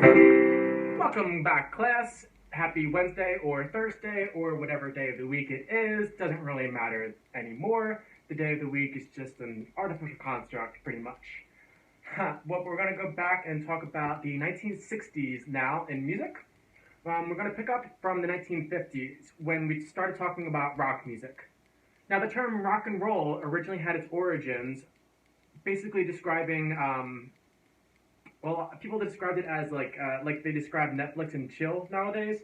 Welcome back, class. Happy Wednesday or Thursday or whatever day of the week it is. Doesn't really matter anymore. The day of the week is just an artificial construct, pretty much. Well, we're going to go back and talk about the 1960s now in music. We're going to pick up from the 1950s when we started talking about rock music. Now, the term rock and roll originally had its origins basically describing people described it as like they describe Netflix and chill nowadays.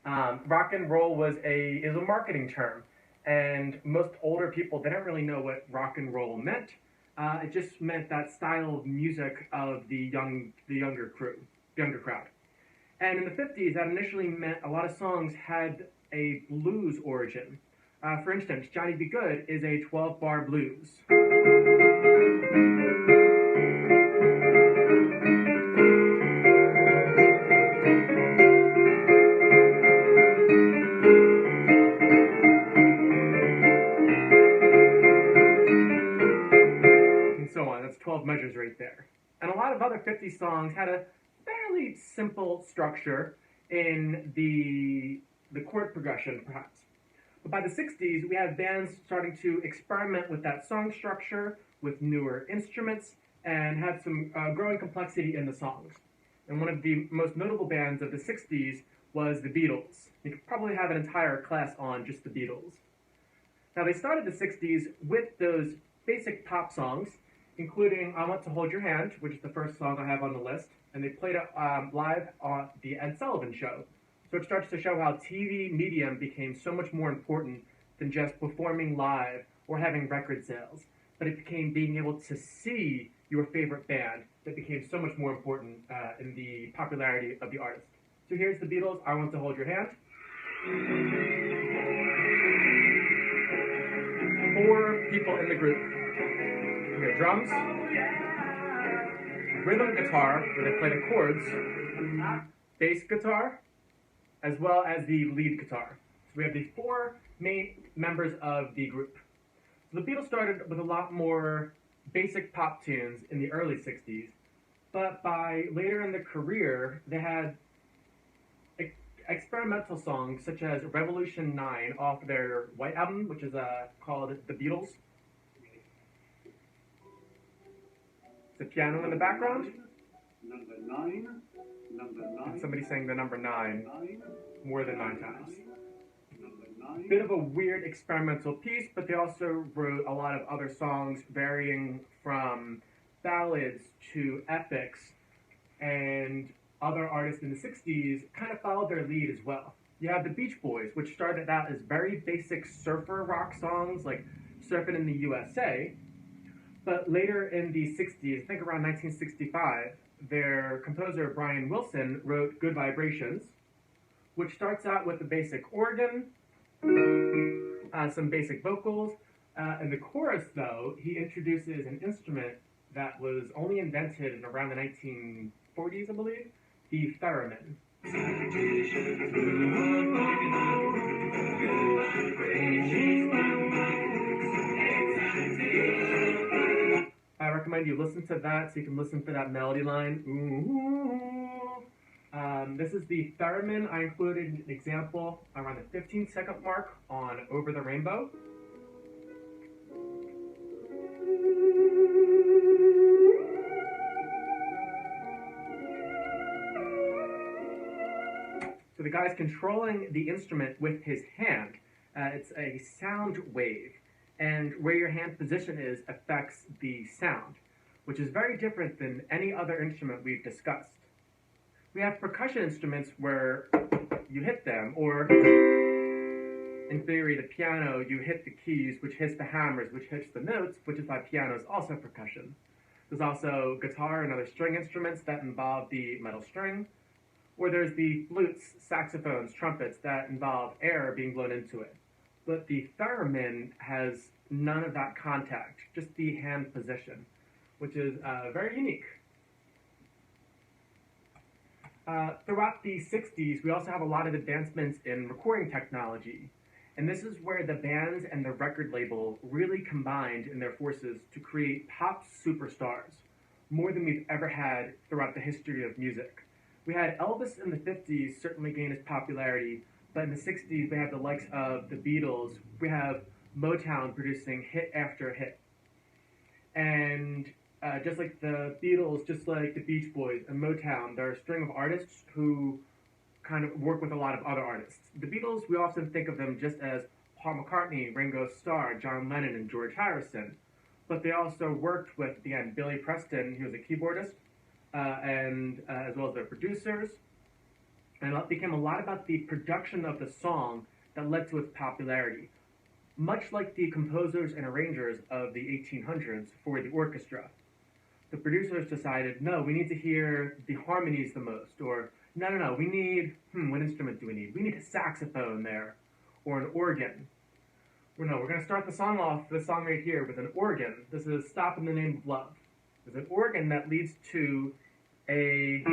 Rock and roll is a marketing term, and most older people didn't really know what rock and roll meant. It just meant that style of music of the younger crowd. And in the 50s, that initially meant a lot of songs had a blues origin. For instance, Johnny B. Good is a 12-bar blues. So on. That's 12 measures right there. And a lot of other 50s songs had a fairly simple structure in the chord progression, perhaps. But by the 60s, we had bands starting to experiment with that song structure, with newer instruments, and had some growing complexity in the songs. And one of the most notable bands of the 60s was the Beatles. You could probably have an entire class on just the Beatles. Now, they started the 60s with those basic pop songs, including I Want to Hold Your Hand, which is the first song I have on the list, and they played it live on The Ed Sullivan Show. So it starts to show how TV medium became so much more important than just performing live or having record sales, but it became being able to see your favorite band that became so much more important in the popularity of the artist. So here's the Beatles, I Want to Hold Your Hand. 4 people in the group. We have drums, rhythm guitar, where they play the chords, bass guitar, as well as the lead guitar. So we have the 4 main members of the group. So the Beatles started with a lot more basic pop tunes in the early 60s, but by later in their career, they had experimental songs such as Revolution 9 off their White Album, which is called The Beatles. The piano in the background. Number 9. And somebody saying the number 9 more than 9 times. Number 9. Bit of a weird experimental piece, but they also wrote a lot of other songs varying from ballads to epics, and other artists in the 60s kind of followed their lead as well. You have the Beach Boys, which started out as very basic surfer rock songs like Surfing in the USA, but later in the 60s, I think around 1965, their composer Brian Wilson wrote Good Vibrations, which starts out with the basic organ, some basic vocals. In the chorus, though, he introduces an instrument that was only invented in around the 1940s, I believe, the theremin. I recommend you listen to that so you can listen for that melody line. This is the theremin. I included an example around the 15-second mark on Over the Rainbow. So the guy's controlling the instrument with his hand. It's a sound wave, and where your hand position is affects the sound, which is very different than any other instrument we've discussed. We have percussion instruments where you hit them, or in theory, the piano, you hit the keys, which hits the hammers, which hits the notes, which is why piano is also percussion. There's also guitar and other string instruments that involve the metal string, or there's the flutes, saxophones, trumpets that involve air being blown into it. But the theremin has none of that contact, just the hand position, which is very unique. Throughout the 60s, we also have a lot of advancements in recording technology. And this is where the bands and the record label really combined in their forces to create pop superstars, more than we've ever had throughout the history of music. We had Elvis in the 50s certainly gain his popularity, but in the 60s we have the likes of the Beatles. We have Motown producing hit after hit. And just like the Beatles, just like the Beach Boys and Motown, there are a string of artists who kind of work with a lot of other artists. The Beatles, we often think of them just as Paul McCartney, Ringo Starr, John Lennon, and George Harrison. But they also worked with, again, Billy Preston, he was a keyboardist, and as well as their producers. And it became a lot about the production of the song that led to its popularity. Much like the composers and arrangers of the 1800s for the orchestra. The producers decided, no, we need to hear the harmonies the most, or no, we need, what instrument do we need? We need a saxophone there, or an organ. Well, no, we're going to start the song off, this song right here, with an organ. This is Stop in the Name of Love. There's an organ that leads to a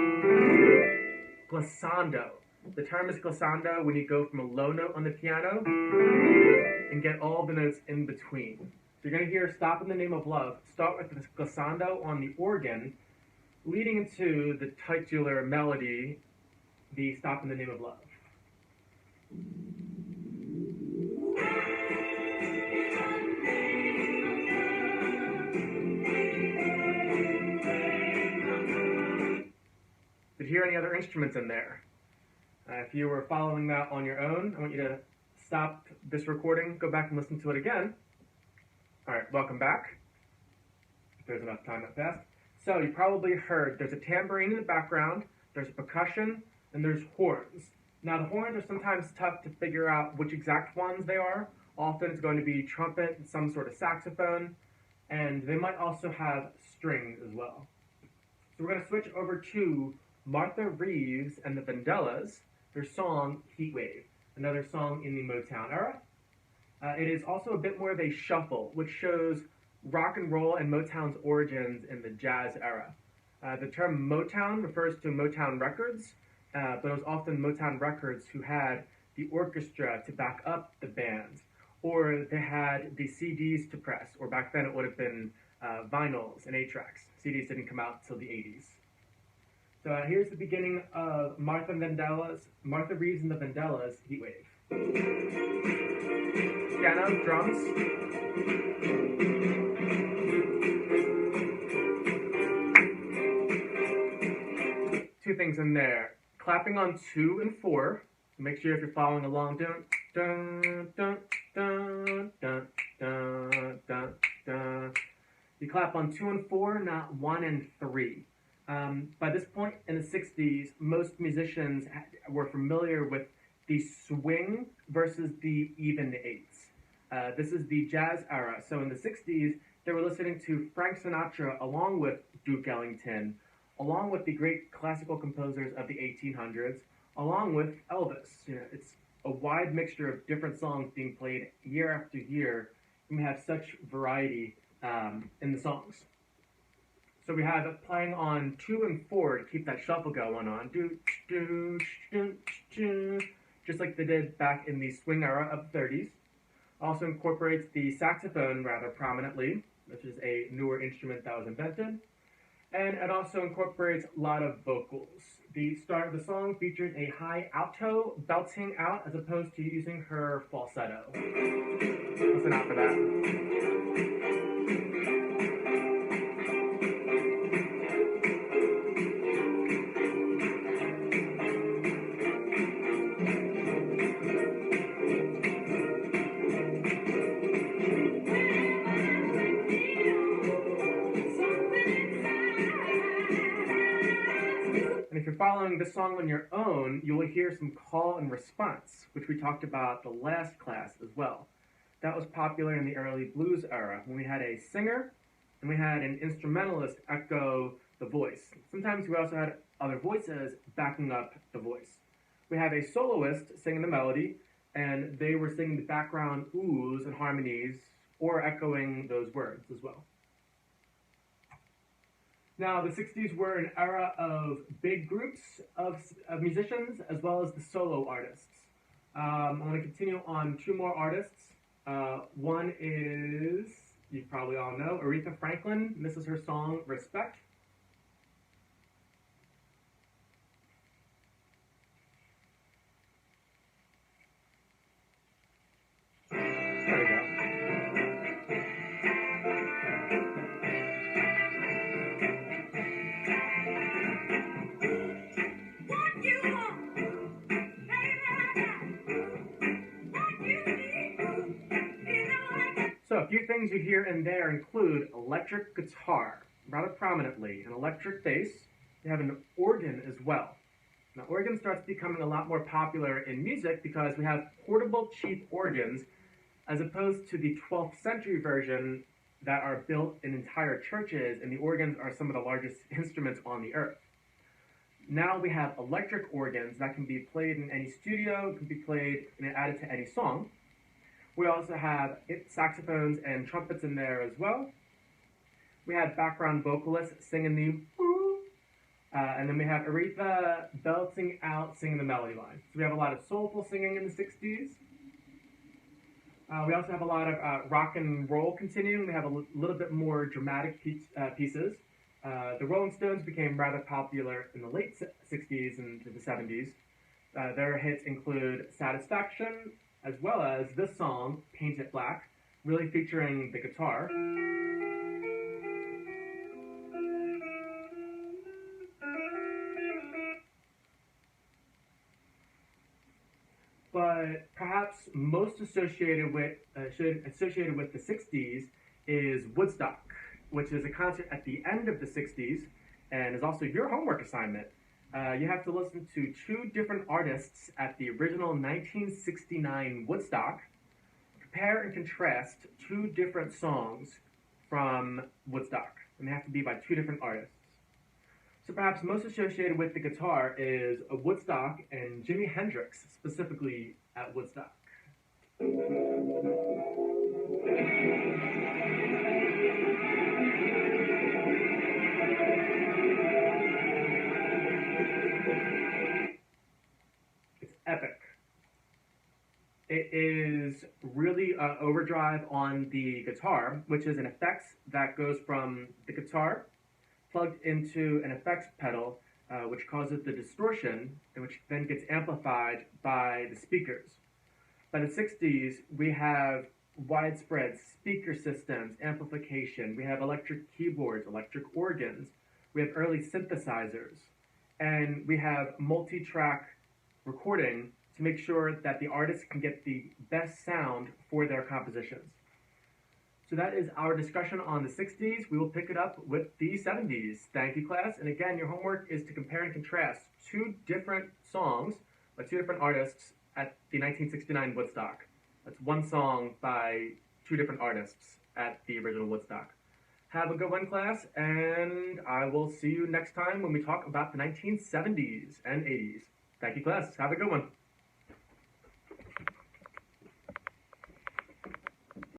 glissando. The term is glissando when you go from a low note on the piano and get all the notes in between. So you're going to hear Stop in the Name of Love start with the glissando on the organ, leading into the titular melody, the Stop in the Name of Love. Did you hear any other instruments in there? If you were following that on your own, I want you to stop this recording, go back and listen to it again. All right, welcome back. If there's enough time that passed. So you probably heard there's a tambourine in the background, there's percussion, and there's horns. Now the horns are sometimes tough to figure out which exact ones they are. Often it's going to be trumpet and some sort of saxophone, and they might also have strings as well. So we're going to switch over to Martha Reeves and the Vandellas, their song Heat Wave, another song in the Motown era. It is also a bit more of a shuffle, which shows rock and roll and Motown's origins in the jazz era. The term Motown refers to Motown Records, but it was often Motown Records who had the orchestra to back up the band, or they had the CDs to press, or back then it would have been vinyls and 8-tracks. CDs didn't come out until the 80s. So here's the beginning of Martha Reeves and the Vandellas, Heat Wave. Piano, drums. Two things in there. Clapping on 2 and 4. Make sure if you're following along, dun, dun, dun, dun, dun, dun, dun, dun. You clap on 2 and 4, not 1 and 3. By this point in the 60s, most musicians were familiar with the swing versus the even eights. This is the jazz era. So in the 60s, they were listening to Frank Sinatra along with Duke Ellington, along with the great classical composers of the 1800s, along with Elvis. It's a wide mixture of different songs being played year after year, and we have such variety in the songs. So we have it playing on 2 and 4 to keep that shuffle going on. Just like they did back in the swing era of the 30s. Also incorporates the saxophone rather prominently, which is a newer instrument that was invented. And it also incorporates a lot of vocals. The start of the song features a high alto belting out as opposed to using her falsetto. Listen out for that. If you're following this song on your own, you will hear some call and response, which we talked about the last class as well. That was popular in the early blues era, when we had a singer and we had an instrumentalist echo the voice. Sometimes we also had other voices backing up the voice. We have a soloist singing the melody, and they were singing the background oohs and harmonies, or echoing those words as well. Now, the 60s were an era of big groups of musicians as well as the solo artists. I'm going to continue on 2 more artists. One is, you probably all know, Aretha Franklin. This is her song, Respect. things you hear in there include electric guitar, rather prominently, an electric bass. You have an organ as well. Now, organ starts becoming a lot more popular in music because we have portable, cheap organs, as opposed to the 12th century version that are built in entire churches, and the organs are some of the largest instruments on the earth. Now we have electric organs that can be played in any studio, can be played and added to any song. We also have saxophones and trumpets in there as well. We have background vocalists singing the woo, and then we have Aretha belting out, singing the melody line. So we have a lot of soulful singing in the 60s. We also have a lot of rock and roll continuing. We have a little bit more dramatic pieces. The Rolling Stones became rather popular in the late 60s and to the 70s. Their hits include Satisfaction, as well as this song, Paint It Black, really featuring the guitar. But perhaps most associated with the 60s is Woodstock, which is a concert at the end of the 60s and is also your homework assignment. You have to listen to two different artists at the original 1969 Woodstock, compare and contrast two different songs from Woodstock, and they have to be by two different artists. So perhaps most associated with the guitar is Woodstock and Jimi Hendrix, specifically at Woodstock. It's epic. It is really overdrive on the guitar, which is an effects that goes from the guitar plugged into an effects pedal, which causes the distortion, and which then gets amplified by the speakers. By the 60s, we have widespread speaker systems, amplification, we have electric keyboards, electric organs, we have early synthesizers, and we have multi-track recording to make sure that the artist can get the best sound for their compositions. So that is our discussion on the 60s. We will pick it up with the 70s. Thank you, class. And again, your homework is to compare and contrast two different songs by two different artists at the 1969 Woodstock. That's one song by two different artists at the original Woodstock. Have a good one, class, and I will see you next time when we talk about the 1970s and 80s. Thank you, class. Have a good one.